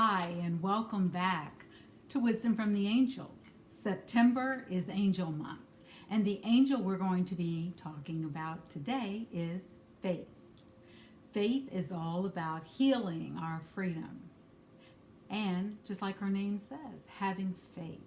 Hi, and welcome back to Wisdom from the Angels. September is Angel Month, and the angel we're going to be talking about today is faith. Faith is all about healing our freedom, and just like her name says, having faith,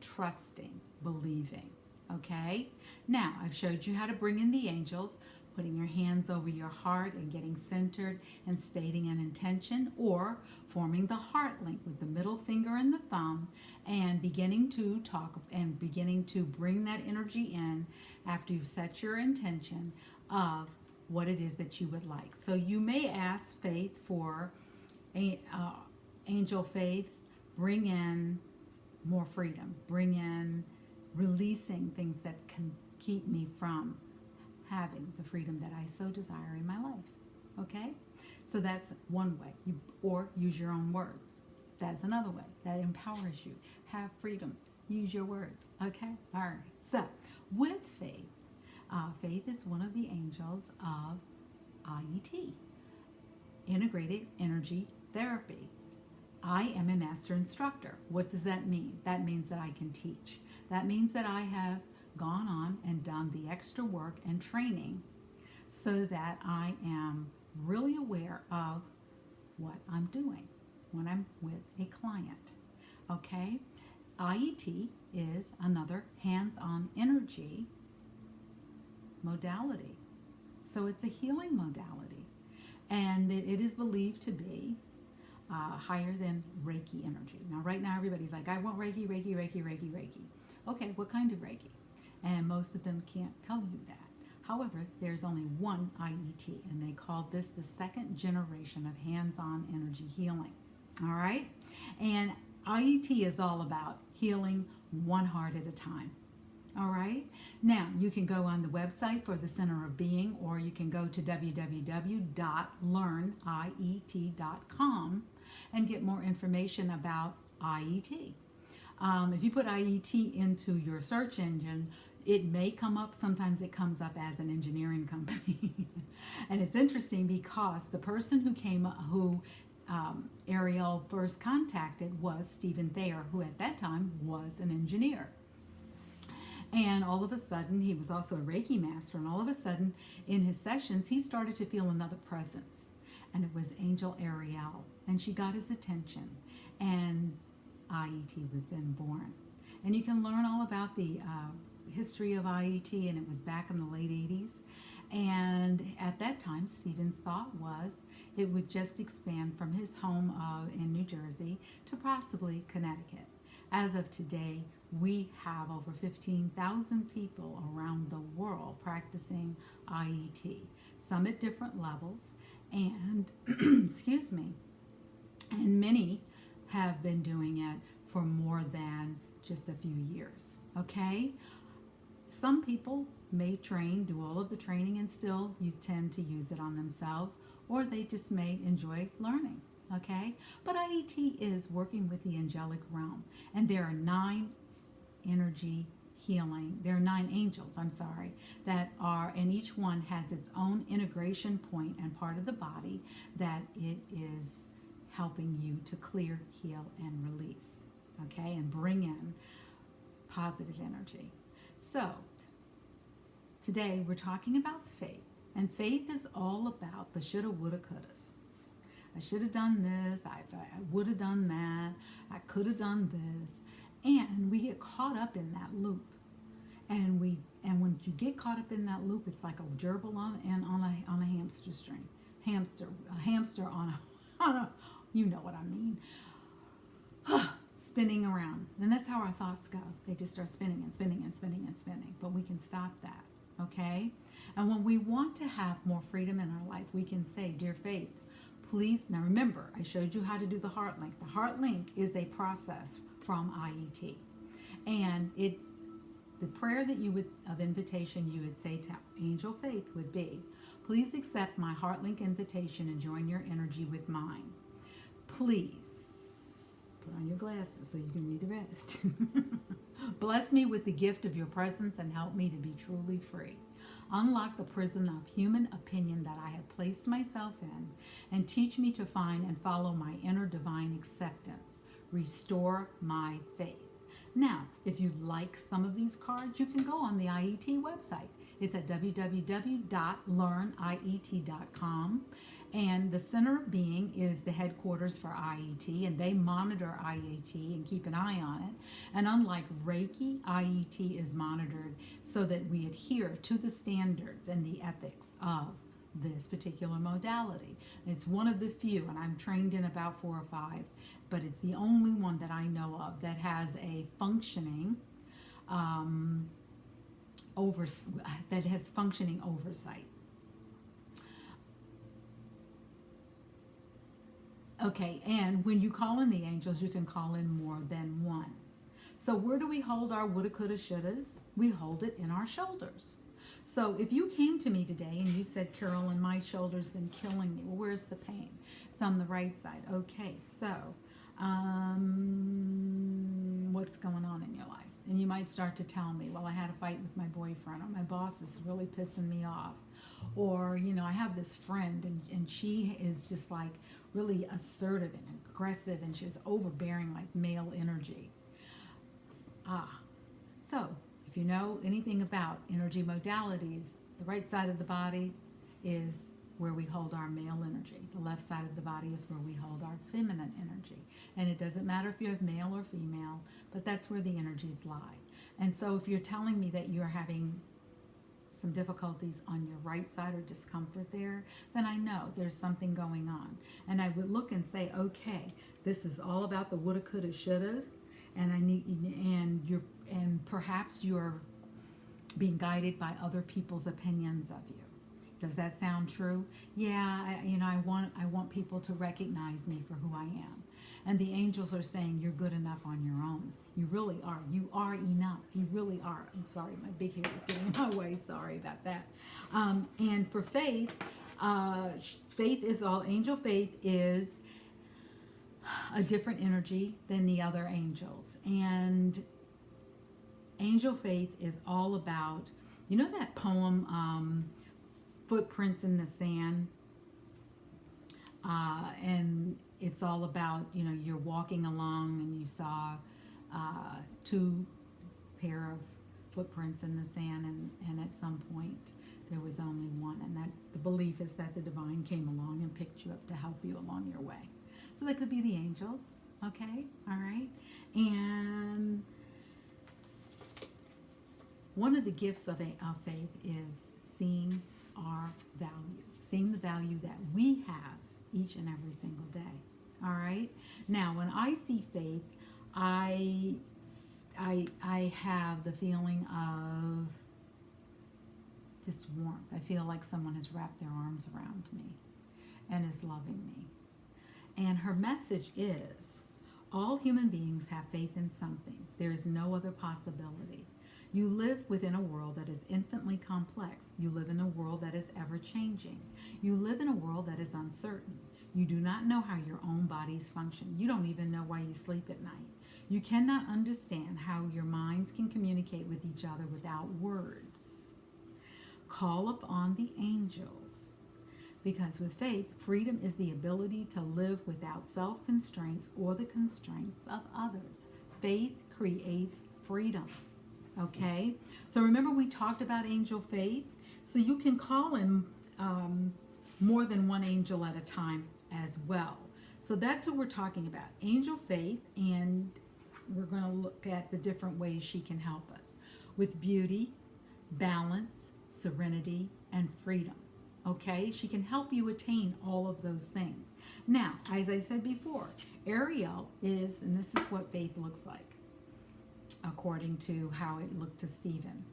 trusting, believing. Okay? Now, I've showed you how to bring in the angels, putting your hands over your heart and getting centered and stating an intention, or forming the heart link with the middle finger and the thumb and beginning to talk and beginning to bring that energy in after you've set your intention of what it is that you would like. So you may ask faith for angel faith, bring in more freedom, bring in releasing things that can keep me from having the freedom that I so desire in my life. Okay? So that's one way. Or use your own words. That's another way. That empowers you. Have freedom. Use your words. Okay? All right. So, with faith, faith is one of the angels of IET, Integrated Energy Therapy. I am a master instructor. What does that mean? That means that I can teach. That means that I have gone on and done the extra work and training so that I am really aware of what I'm doing when I'm with a client. Okay? IET is another hands-on energy modality. So it's a healing modality. And it is believed to be higher than Reiki energy. Now, right now, everybody's like, I want Reiki, Reiki, Reiki, Reiki, Reiki. Okay, what kind of Reiki? And most of them can't tell you that. However, there's only one IET, and they call this the second generation of hands-on energy healing. All right? And IET is all about healing one heart at a time. All right? Now, you can go on the website for the Center of Being, or you can go to www.learniet.com and get more information about IET. If you put IET into your search engine, it may come up. Sometimes it comes up as an engineering company. And it's interesting because the person who Ariel first contacted was Stephen Thayer, who at that time was an engineer. And all of a sudden, he was also a Reiki master, and all of a sudden, in his sessions, he started to feel another presence. And it was Angel Ariel. And she got his attention. And IET was then born. And you can learn all about the history of IET, and it was back in the late 80s. And at that time, Stephen's thought was it would just expand from his home in New Jersey to possibly Connecticut. As of today, we have over 15,000 people around the world practicing IET, some at different levels, and excuse me, and many have been doing it for more than just a few years. Okay? Some people may do all of the training, and still you tend to use it on themselves, or they just may enjoy learning. Okay? But IET is working with the angelic realm, and there are 9 energy healing. There are 9 angels, that are, and each one has its own integration point and part of the body that it is helping you to clear, heal, and release. Okay? And bring in positive energy. So, today we're talking about faith. And faith is all about the shoulda, woulda, couldas. I should have done this. I would have done that. I could have done this. And we get caught up in that loop. And when you get caught up in that loop, it's like a gerbil on a hamster string. A hamster on a you know what I mean. Spinning around. And that's how our thoughts go. They just start spinning and spinning and spinning and spinning. But we can stop that. Okay? And when we want to have more freedom in our life, we can say, Dear Faith, please, now remember, I showed you how to do the heart link. The heart link is a process from IET. And it's the prayer that of invitation you would say to Angel Faith would be, please accept my heart link invitation and join your energy with mine. Please put on your glasses so you can read the rest. Bless me with the gift of your presence and help me to be truly free. Unlock the prison of human opinion that I have placed myself in, and teach me to find and follow my inner divine acceptance. Restore my faith. Now, if you like some of these cards, you can go on the IET website. It's at www.learniet.com. And the center being is the headquarters for IET, and they monitor IET and keep an eye on it. And unlike Reiki, IET is monitored so that we adhere to the standards and the ethics of this particular modality. It's one of the few, and I'm trained in about 4 or 5, but it's the only one that I know of that has a functioning oversight. Okay, and when you call in the angels, you can call in more than one. So where do we hold our woulda, coulda, shouldas? We hold it in our shoulders. So if you came to me today and you said, Carolyn, my shoulder's been killing me. Well, where's the pain? It's on the right side. Okay, so what's going on in your life? And you might start to tell me, well, I had a fight with my boyfriend, or my boss is really pissing me off. Or, I have this friend and she is just like really assertive and aggressive, and she's overbearing, like male energy. So if you know anything about energy modalities, the right side of the body is where we hold our male energy. The left side of the body is where we hold our feminine energy. And it doesn't matter if you have male or female, but that's where the energies lie. And so if you're telling me that you're having some difficulties on your right side or discomfort there, then I know there's something going on. And I would look and say, okay, this is all about the woulda, coulda, shouldas, and perhaps you're being guided by other people's opinions of you. Does that sound true? Yeah, I want people to recognize me for who I am. And the angels are saying you're good enough on your own. You really are. You are enough. You really are. I'm sorry, my big hair is getting in my way. Sorry about that. And for faith, angel faith is a different energy than the other angels. And angel faith is all about, that poem, Footprints in the Sand? And it's all about, you're walking along and you saw 2 pair of footprints in the sand, and at some point there was only one, and that the belief is that the divine came along and picked you up to help you along your way. So that could be the angels. Okay, all right. And one of the gifts of faith is seeing our value, seeing the value that we have each and every single day. All right. Now, when I see faith, I have the feeling of just warmth. I feel like someone has wrapped their arms around me and is loving me. And her message is, all human beings have faith in something. There is no other possibility. You live within a world that is infinitely complex. You live in a world that is ever-changing. You live in a world that is uncertain. You do not know how your own bodies function. You don't even know why you sleep at night. You cannot understand how your minds can communicate with each other without words. Call upon the angels, because with faith, freedom is the ability to live without self-constraints or the constraints of others. Faith creates freedom. Okay? So remember we talked about angel faith? So you can call in more than one angel at a time as well. So that's what we're talking about, angel faith, and we're going to look at the different ways she can help us with beauty, balance, serenity, and freedom. Okay? She can help you attain all of those things. Now, as I said before, Ariel is, and this is what faith looks like, according to how it looked to Stephen.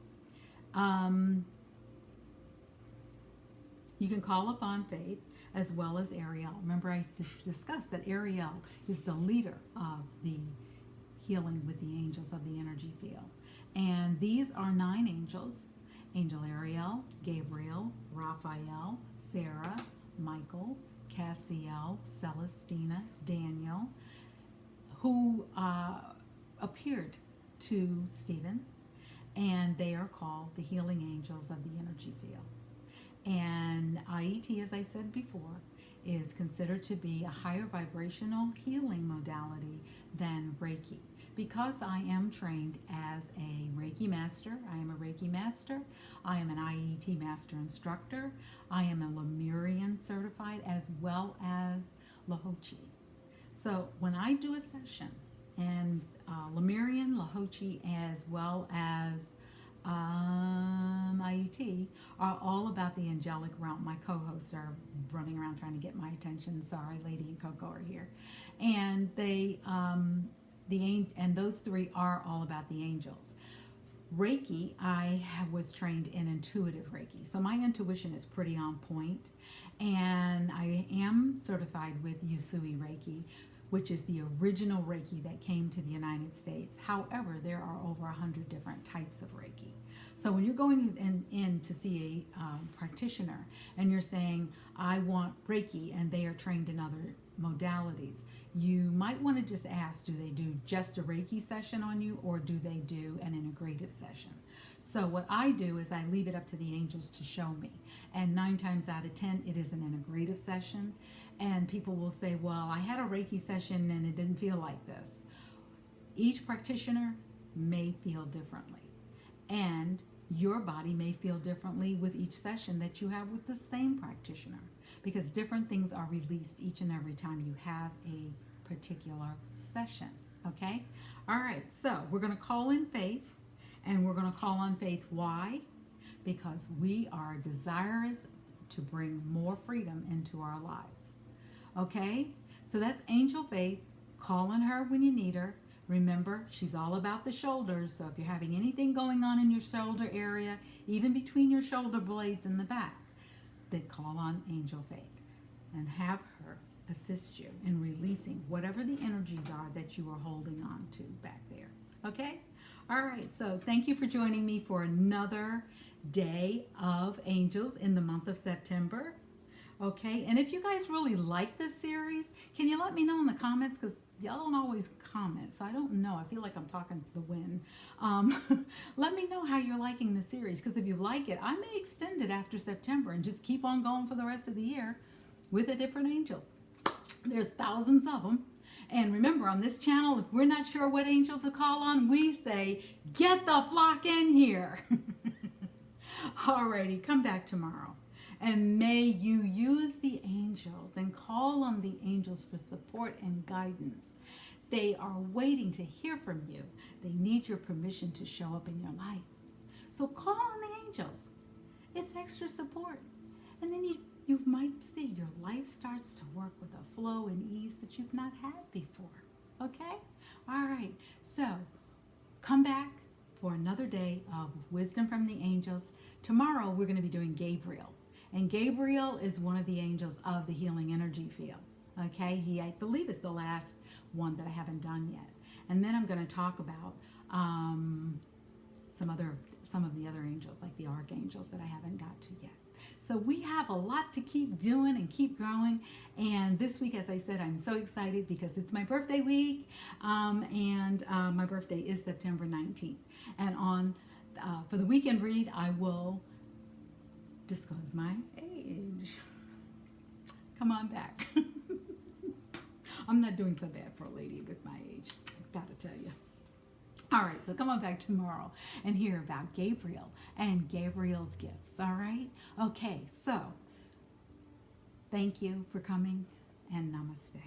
You can call upon faith as well as Ariel. Remember, I discussed that Ariel is the leader of the healing with the angels of the energy field. And these are 9 angels: Angel Ariel, Gabriel, Raphael, Sarah, Michael, Cassiel, Celestina, Daniel, who appeared to Stephen, and they are called the healing angels of the energy field. And IET, as I said before, is considered to be a higher vibrational healing modality than Reiki. Because I am trained as a Reiki master, I am a Reiki master, I am an IET master instructor, I am a Lemurian certified as well as Lahochi. So when I do a session, and Lemurian, Lahochi, as well as IET are all about the angelic realm. My co-hosts are running around trying to get my attention. Sorry, Lady and Coco are here, and and those three are all about the angels. Reiki, I was trained in intuitive Reiki, so my intuition is pretty on point, and I am certified with Usui Reiki, which is the original Reiki that came to the United States. However, there are over 100 different types of Reiki. So when you're going in to see a practitioner and you're saying, I want Reiki, and they are trained in other modalities, you might want to just ask, do they do just a Reiki session on you, or do they do an integrative session? So what I do is I leave it up to the angels to show me. And 9 times out of 10, it is an integrative session. And people will say, well, I had a Reiki session and it didn't feel like this. Each practitioner may feel differently. And your body may feel differently with each session that you have with the same practitioner, because different things are released each and every time you have a particular session. Okay? All right, so we're going to call in Faith, and we're going to call on Faith. Why? Because we are desirous to bring more freedom into our lives. Okay? So that's Angel Faith. Call on her when you need her. Remember, she's all about the shoulders, so if you're having anything going on in your shoulder area, even between your shoulder blades in the back, then call on Angel Faith and have her assist you in releasing whatever the energies are that you are holding on to back there. Okay? All right, so thank you for joining me for another day of angels in the month of September. Okay, and if you guys really like this series, can you let me know in the comments? Because y'all don't always comment, so I don't know. I feel like I'm talking to the wind. Let me know how you're liking the series, because if you like it, I may extend it after September and just keep on going for the rest of the year with a different angel. There's thousands of them. And remember, on this channel, if we're not sure what angel to call on, we say, get the flock in here. Alrighty, come back tomorrow. And may you use the angels and call on the angels for support and guidance. They are waiting to hear from you. They need your permission to show up in your life. So call on the angels. It's extra support. And then you might see your life starts to work with a flow and ease that you've not had before. Okay? All right. So come back for another day of wisdom from the angels. Tomorrow we're going to be doing Gabriel. And Gabriel is one of the angels of the healing energy field. Okay, he, I believe, is the last one that I haven't done yet. And then I'm going to talk about some of the other angels, like the archangels, that I haven't got to yet. So we have a lot to keep doing and keep growing. And this week, as I said, I'm so excited because it's my birthday week, and my birthday is September 19th. And for the weekend read, I will disclose my age. Come on back. I'm not doing so bad for a lady with my age, I've got to tell you. All right, so come on back tomorrow and hear about Gabriel and Gabriel's gifts, all right? Okay, so thank you for coming, and namaste.